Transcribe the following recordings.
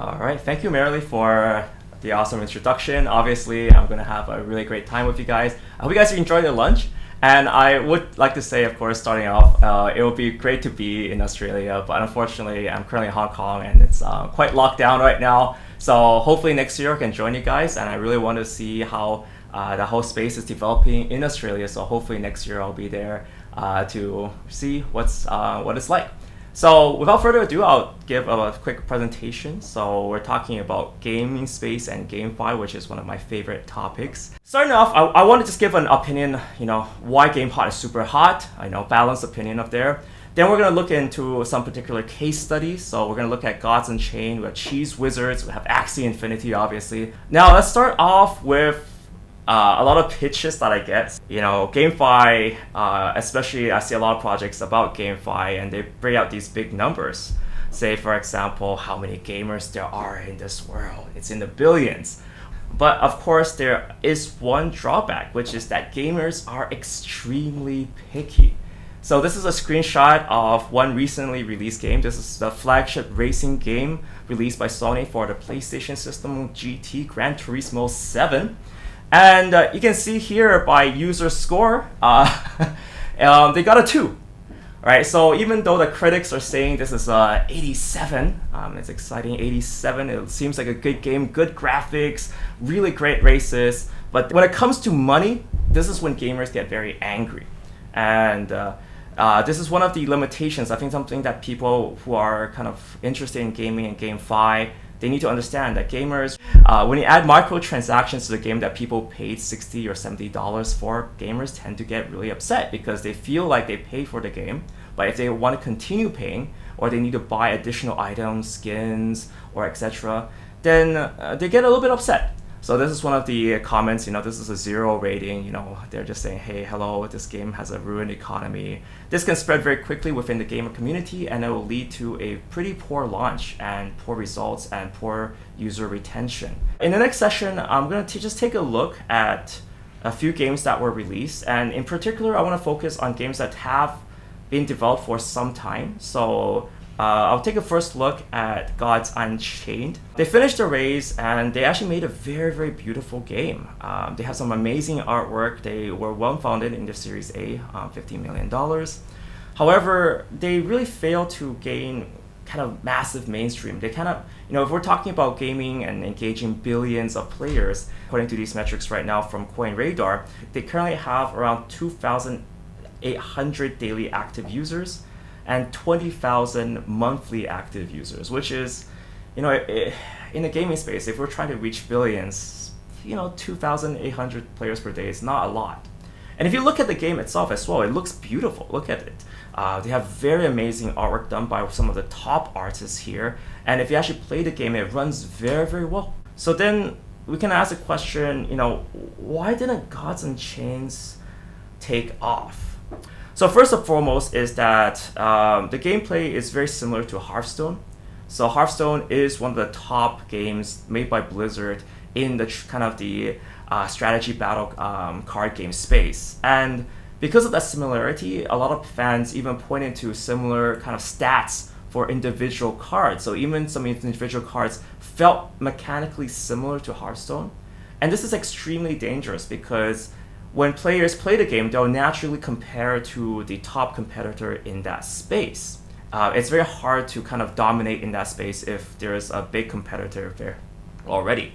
All right, thank you, Marilee, for the awesome introduction. Obviously, I'm going to have a really great time with you guys. I hope you guys enjoy your lunch. And I would like to say, of course, starting off, it would be great to be in Australia, but unfortunately, I'm currently in Hong Kong and it's quite locked down right now. So hopefully next year I can join you guys, and I really want to see how the whole space is developing in Australia. So hopefully next year I'll be there to see what it's like. So without further ado, I'll give a quick presentation. So we're talking about gaming space and GameFi, which is one of my favorite topics. Starting off, I want to just give an opinion, why GamePod is super hot, balanced opinion up there. Then we're going to look into some particular case studies. So we're going to look at Gods Unchained, we have Cheeze Wizards, we have Axie Infinity, obviously. Now let's start off with a lot of pitches that I get. GameFi, especially I see a lot of projects about GameFi and they bring out these big numbers. Say, for example, how many gamers there are in this world. It's in the billions. But of course, there is one drawback, which is that gamers are extremely picky. So this is a screenshot of one recently released game. This is the flagship racing game released by Sony for the PlayStation system, GT Gran Turismo 7. And you can see here by user score, they got a 2. Right, so even though the critics are saying this is 87, it's exciting, 87, it seems like a good game, good graphics, really great races. But when it comes to money, this is when gamers get very angry. And this is one of the limitations. I think something that people who are kind of interested in gaming and GameFi, they need to understand that gamers, when you add microtransactions to the game that people paid $60 or $70 for, gamers tend to get really upset because they feel like they pay for the game, but if they want to continue paying or they need to buy additional items, skins, or etc., then they get a little bit upset. So this is one of the comments, this is a 0 rating, they're just saying, hey, hello, this game has a ruined economy. This can spread very quickly within the gamer community and it will lead to a pretty poor launch and poor results and poor user retention. In the next session, I'm going to just take a look at a few games that were released, and in particular, I want to focus on games that have been developed for some time. So I'll take a first look at Gods Unchained. They finished the race and they actually made a very, very beautiful game. They have some amazing artwork. They were well founded in their Series A, $15 million. However, they really failed to gain kind of massive mainstream. They kind of, if we're talking about gaming and engaging billions of players, according to these metrics right now from CoinRadar, they currently have around 2,800 daily active users and 20,000 monthly active users, which is, in the gaming space, if we're trying to reach billions, 2,800 players per day is not a lot. And if you look at the game itself as well, it looks beautiful. Look at it. They have very amazing artwork done by some of the top artists here. And if you actually play the game, it runs very, very well. So then we can ask the question, why didn't Gods Unchained take off? So first and foremost is that the gameplay is very similar to Hearthstone. So Hearthstone is one of the top games made by Blizzard in the kind of the strategy battle card game space. And because of that similarity, a lot of fans even pointed to similar kind of stats for individual cards. So even some individual cards felt mechanically similar to Hearthstone. And this is extremely dangerous because when players play the game, they'll naturally compare to the top competitor in that space. It's very hard to kind of dominate in that space if there's a big competitor there already.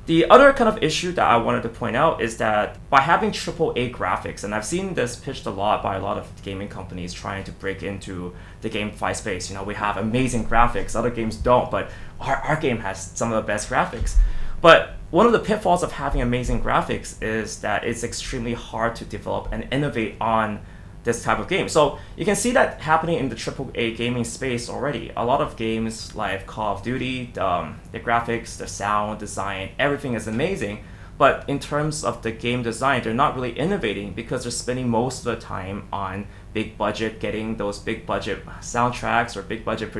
The other kind of issue that I wanted to point out is that by having AAA graphics, and I've seen this pitched a lot by a lot of gaming companies trying to break into the GameFi space. We have amazing graphics, other games don't, but our game has some of the best graphics. But one of the pitfalls of having amazing graphics is that it's extremely hard to develop and innovate on this type of game. So you can see that happening in the AAA gaming space already. A lot of games like Call of Duty, the graphics, the sound design, everything is amazing. But in terms of the game design, they're not really innovating because they're spending most of the time on big budget, getting those big budget soundtracks or big budget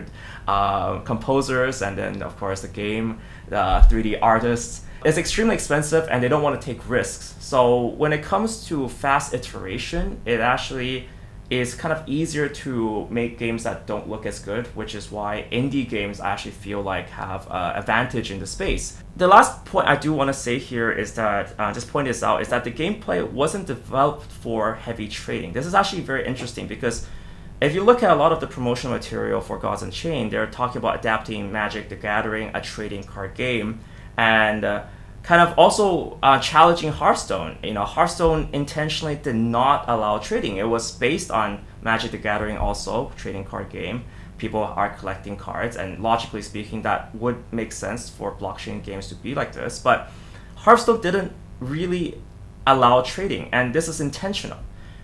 composers, and then of course the game, the 3D artists. It's extremely expensive and they don't want to take risks. So when it comes to fast iteration, it actually it's kind of easier to make games that don't look as good, which is why indie games I actually feel like have an advantage in the space. The last point I do want to say here is that, just point this out, is that the gameplay wasn't developed for heavy trading. This is actually very interesting because if you look at a lot of the promotional material for Gods Unchained, they're talking about adapting Magic the Gathering, a trading card game, and kind of also challenging Hearthstone. Hearthstone intentionally did not allow trading. It was based on Magic the Gathering also, trading card game. People are collecting cards, and logically speaking, that would make sense for blockchain games to be like this. But Hearthstone didn't really allow trading, and this is intentional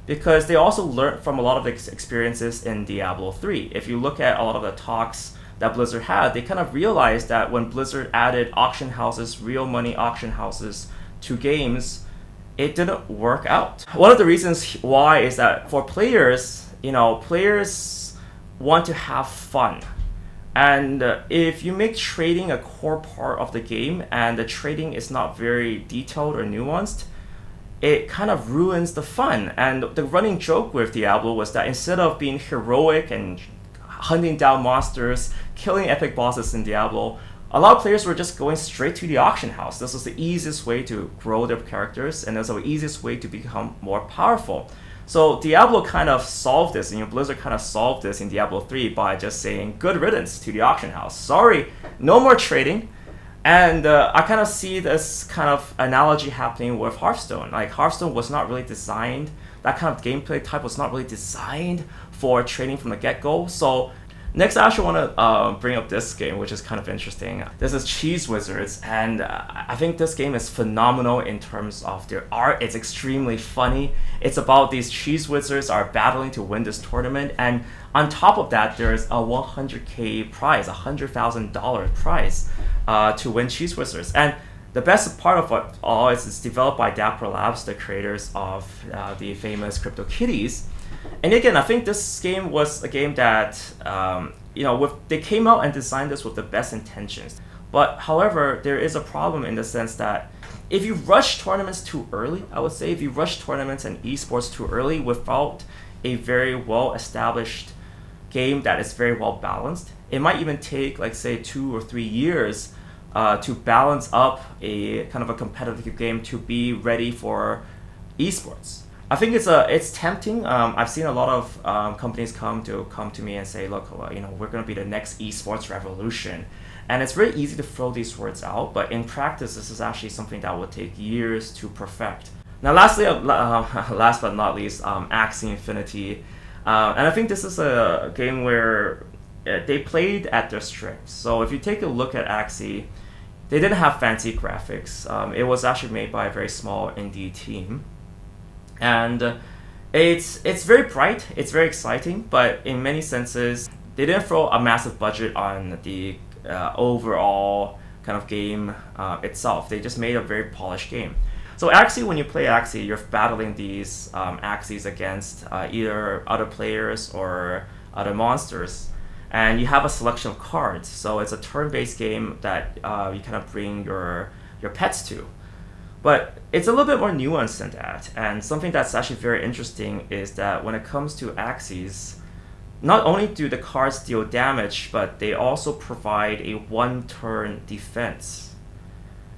because they also learned from a lot of the experiences in Diablo 3. If you look at a lot of the talks that Blizzard had, they kind of realized that when Blizzard added auction houses, real money auction houses to games, it didn't work out. One of the reasons why is that for players, players want to have fun. And if you make trading a core part of the game and the trading is not very detailed or nuanced, it kind of ruins the fun. And the running joke with Diablo was that instead of being heroic and hunting down monsters, killing epic bosses in Diablo, a lot of players were just going straight to the auction house. This was the easiest way to grow their characters, and also the easiest way to become more powerful. So Diablo kind of solved this, and Blizzard kind of solved this in Diablo 3 by just saying, good riddance to the auction house. Sorry, no more trading. And I kind of see this kind of analogy happening with Hearthstone. Like, Hearthstone was not really designed, that kind of gameplay type was not really designed for trading from the get-go. So next, I actually want to bring up this game, which is kind of interesting. This is Cheeze Wizards, and I think this game is phenomenal in terms of their art. It's extremely funny. It's about these Cheeze Wizards are battling to win this tournament, and on top of that, there's a 100K prize, $100,000 prize to win Cheeze Wizards. And the best part of it all is it's developed by Dapper Labs, the creators of the famous CryptoKitties. And again, I think this game was a game that, they came out and designed this with the best intentions. But however, there is a problem in the sense that if you rush tournaments too early, I would say if you rush tournaments and esports too early without a very well-established game that is very well balanced, it might even take, like, say, 2 or 3 years to balance up a kind of a competitive game to be ready for esports. I think it's tempting. I've seen a lot of companies come to me and say, look, we're going to be the next esports revolution. And it's very easy to throw these words out, but in practice, this is actually something that will take years to perfect. Now, lastly, last but not least, Axie Infinity. And I think this is a game where they played at their strengths. So if you take a look at Axie, they didn't have fancy graphics. It was actually made by a very small indie team. And it's very bright, it's very exciting, but in many senses, they didn't throw a massive budget on the overall kind of game itself. They just made a very polished game. So Axie, when you play Axie, you're battling these Axies against either other players or other monsters. And you have a selection of cards. So it's a turn-based game that you kind of bring your pets to. But it's a little bit more nuanced than that. And something that's actually very interesting is that when it comes to Axies, not only do the cards deal damage, but they also provide a one-turn defense.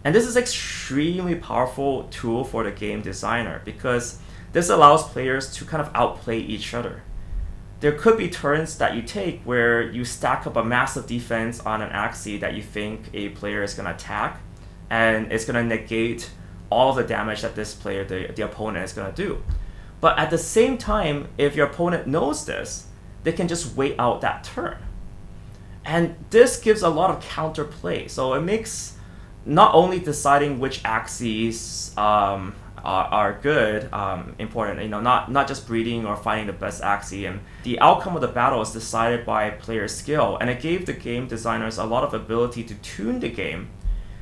And this is an extremely powerful tool for the game designer because this allows players to kind of outplay each other. There could be turns that you take where you stack up a massive defense on an Axie that you think a player is going to attack, and it's going to negate all of the damage that this player, the opponent, is going to do. But at the same time, if your opponent knows this, they can just wait out that turn. And this gives a lot of counterplay. So it makes not only deciding which Axies are good important, not just breeding or finding the best Axie. And the outcome of the battle is decided by player skill. And it gave the game designers a lot of ability to tune the game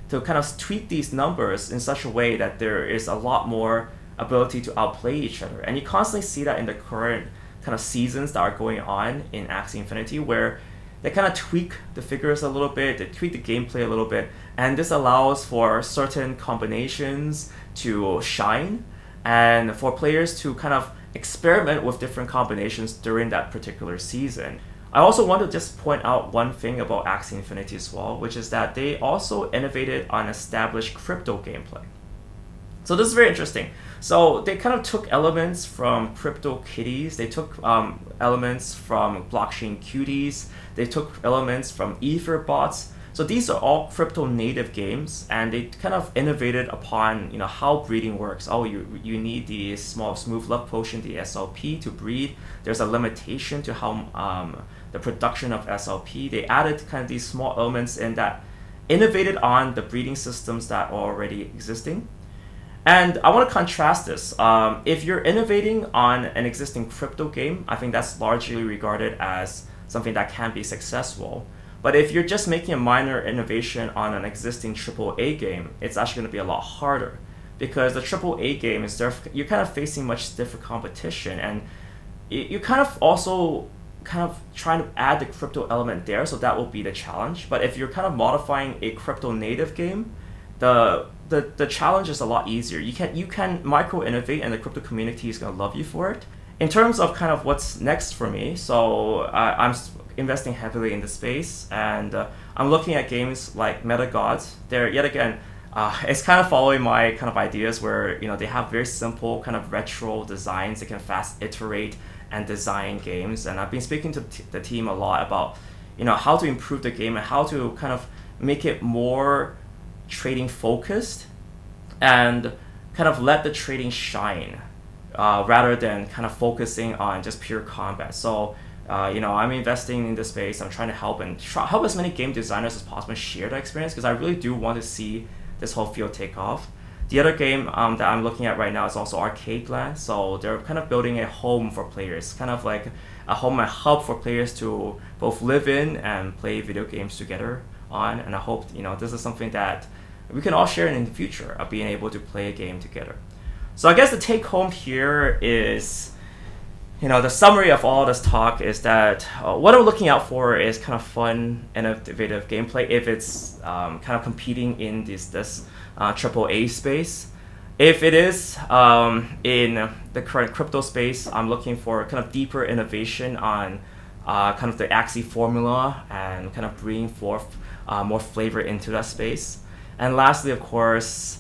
to kind of tweak these numbers in such a way that there is a lot more ability to outplay each other. And you constantly see that in the current kind of seasons that are going on in Axie Infinity, where they kind of tweak the figures a little bit, they tweak the gameplay a little bit, and this allows for certain combinations to shine and for players to kind of experiment with different combinations during that particular season. I also want to just point out one thing about Axie Infinity as well, which is that they also innovated on established crypto gameplay. So this is very interesting. So they kind of took elements from crypto kitties, they took elements from blockchain cuties, they took elements from ether bots. So these are all crypto native games, and they kind of innovated upon how breeding works. Oh, you need the small smooth love potion, the SLP, to breed. There's a limitation to how the production of SLP. They added kind of these small elements in that innovated on the breeding systems that are already existing. And I want to contrast this. If you're innovating on an existing crypto game, I think that's largely regarded as something that can be successful. But if you're just making a minor innovation on an existing AAA game, it's actually going to be a lot harder, because the AAA game is there. You're kind of facing much stiffer competition, and you kind of also trying to add the crypto element there, so that will be the challenge. But if you're kind of modifying a crypto native game, the challenge is a lot easier. You can micro innovate, and the crypto community is going to love you for it. In terms of kind of what's next for me, so I'm investing heavily in the space, and I'm looking at games like Meta Gods. They're yet again, it's kind of following my kind of ideas where they have very simple kind of retro designs. They can fast iterate and design games, and I've been speaking to the team a lot about how to improve the game and how to kind of make it more trading focused and kind of let the trading shine, rather than kind of focusing on just pure combat. So I'm investing in this space. I'm trying to help help as many game designers as possible share that experience, because I really do want to see this whole field take off. The other game that I'm looking at right now is also Arcade Land. So they're kind of building a home for players, kind of like a home, a hub for players to both live in and play video games together on. And I hope this is something that we can all share in the future, of being able to play a game together. So I guess the take home here is, the summary of all this talk is that what I'm looking out for is kind of fun, innovative gameplay if it's kind of competing in this AAA space. If it is in the current crypto space, I'm looking for kind of deeper innovation on kind of the Axie formula and kind of bringing forth more flavor into that space. And lastly, of course,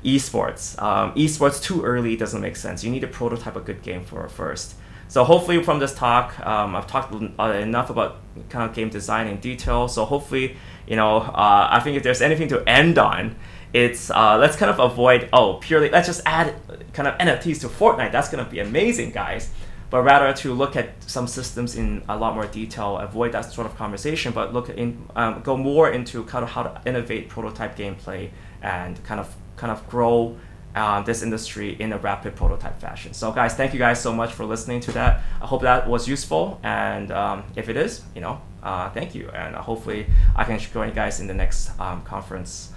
esports. Esports too early doesn't make sense. You need to prototype a good game first. So hopefully from this talk, I've talked enough about kind of game design in detail. So hopefully, I think if there's anything to end on, it's let's kind of avoid, purely let's just add kind of NFTs to Fortnite. That's going to be amazing, guys. But rather to look at some systems in a lot more detail, avoid that sort of conversation, but go more into kind of how to innovate prototype gameplay and kind of grow this industry in a rapid prototype fashion. So guys, thank you guys so much for listening to that. I hope that was useful, and if it is, thank you, and hopefully I can join you guys in the next conference